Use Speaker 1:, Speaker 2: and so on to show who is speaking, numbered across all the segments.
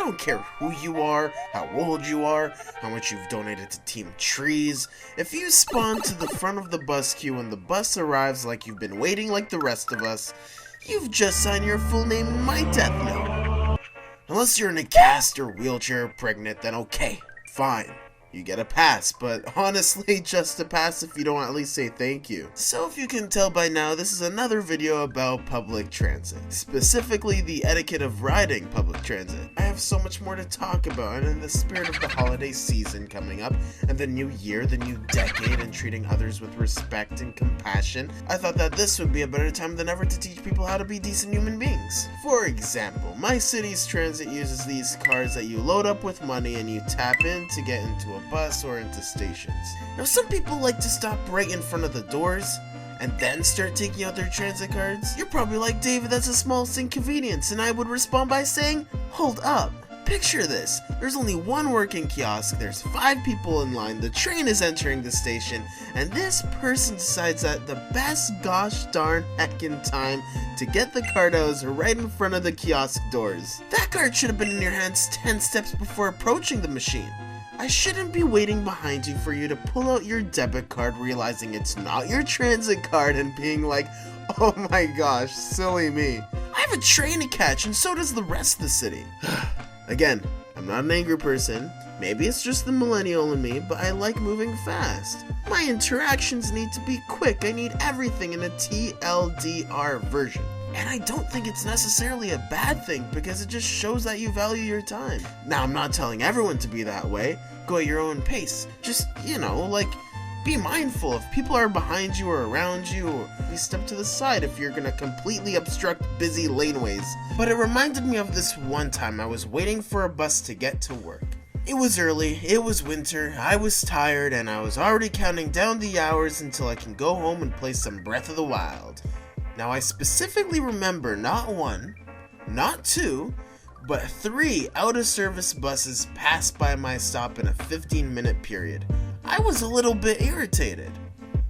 Speaker 1: don't care who you are, how old you are, how much you've donated to Team Trees. If you spawn to the front of the bus queue and the bus arrives like you've been waiting like the rest of us, you've just signed your full name in my death note. Unless you're in a cast or wheelchair or pregnant, then okay, fine. You get a pass, but honestly, just a pass if you don't at least say thank you. So if you can tell by now, this is another video about public transit, specifically the etiquette of riding public transit. I have so much more to talk about, and in the spirit of the holiday season coming up, and the new year, the new decade, and treating others with respect and compassion, I thought that this would be a better time than ever to teach people how to be decent human beings. For example, my city's transit uses these cards that you load up with money and you tap in to get into a bus or into stations. Now some people like to stop right in front of the doors and then start taking out their transit cards. You're probably like, David, that's a small inconvenience, and I would respond by saying, hold up. Picture this, there's only one working kiosk, there's 5 people in line, the train is entering the station, and this person decides that the best gosh darn heckin' time to get the card out is right in front of the kiosk doors. That card should have been in your hands 10 steps before approaching the machine. I shouldn't be waiting behind you for you to pull out your debit card, realizing it's not your transit card and being like, oh my gosh, silly me. I have a train to catch and so does the rest of the city. Again, I'm not an angry person. Maybe it's just the millennial in me, but I like moving fast. My interactions need to be quick. I need everything in a TLDR version. And I don't think it's necessarily a bad thing because it just shows that you value your time. Now, I'm not telling everyone to be that way. Go at your own pace. Just, be mindful if people are behind you or around you, or please step to the side if you're gonna completely obstruct busy laneways. But it reminded me of this one time I was waiting for a bus to get to work. It was early, it was winter, I was tired, and I was already counting down the hours until I can go home and play some Breath of the Wild. Now I specifically remember not 1, not 2, but 3 out-of-service buses passed by my stop in a 15-minute period. I was a little bit irritated.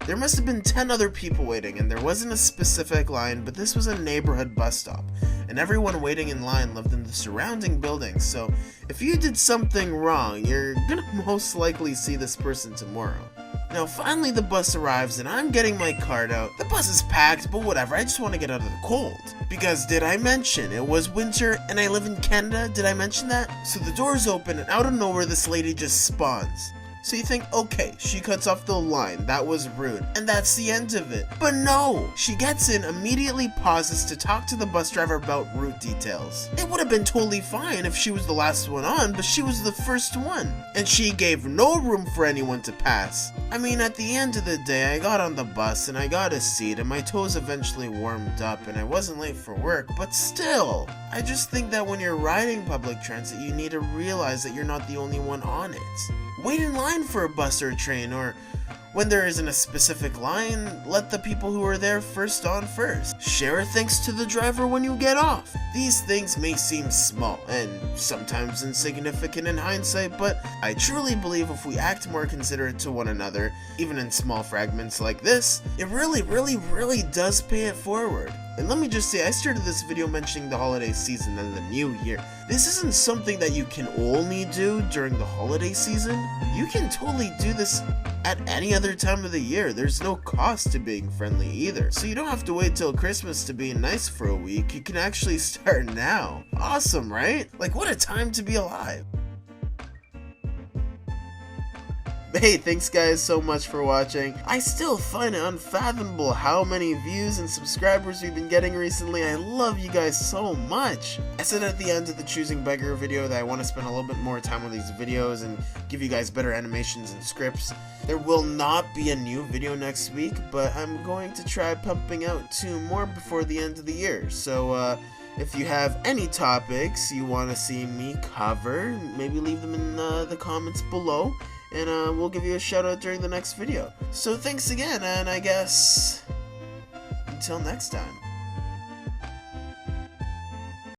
Speaker 1: There must have been 10 other people waiting, and there wasn't a specific line, but this was a neighborhood bus stop, and everyone waiting in line lived in the surrounding buildings, so if you did something wrong, you're gonna most likely see this person tomorrow. Now finally the bus arrives and I'm getting my card out. The bus is packed, but whatever, I just want to get out of the cold. Because did I mention it was winter and I live in Canada? Did I mention that? So the doors open and out of nowhere this lady just spawns. So you think, okay, she cuts off the line, that was rude, and that's the end of it. But no! She gets in, immediately pauses to talk to the bus driver about route details. It would have been totally fine if she was the last one on, but she was the first one. And she gave no room for anyone to pass. I mean, at the end of the day, I got on the bus and I got a seat and my toes eventually warmed up and I wasn't late for work, but still! I just think that when you're riding public transit, you need to realize that you're not the only one on it. Wait in line for a bus or a train, or when there isn't a specific line, let the people who are there first on first. Share a thanks to the driver when you get off. These things may seem small and sometimes insignificant in hindsight, but I truly believe if we act more considerate to one another, even in small fragments like this, it really does pay it forward. And let me just say, I started this video mentioning the holiday season and the new year. This isn't something that you can only do during the holiday season. You can totally do this at any other time of the year. There's no cost to being friendly either. So you don't have to wait till Christmas to be nice for a week. You can actually start now. Awesome, right? Like, what a time to be alive. Hey, thanks guys so much for watching. I still find it unfathomable how many views and subscribers we've been getting recently. I love you guys so much. I said at the end of the Choosing Beggar video that I want to spend a little bit more time on these videos and give you guys better animations and scripts. There will not be a new video next week, but I'm going to try pumping out 2 more before the end of the year. So, if you have any topics you want to see me cover, maybe leave them in the comments below. And we'll give you a shout out during the next video. So thanks again, and I guess until next time.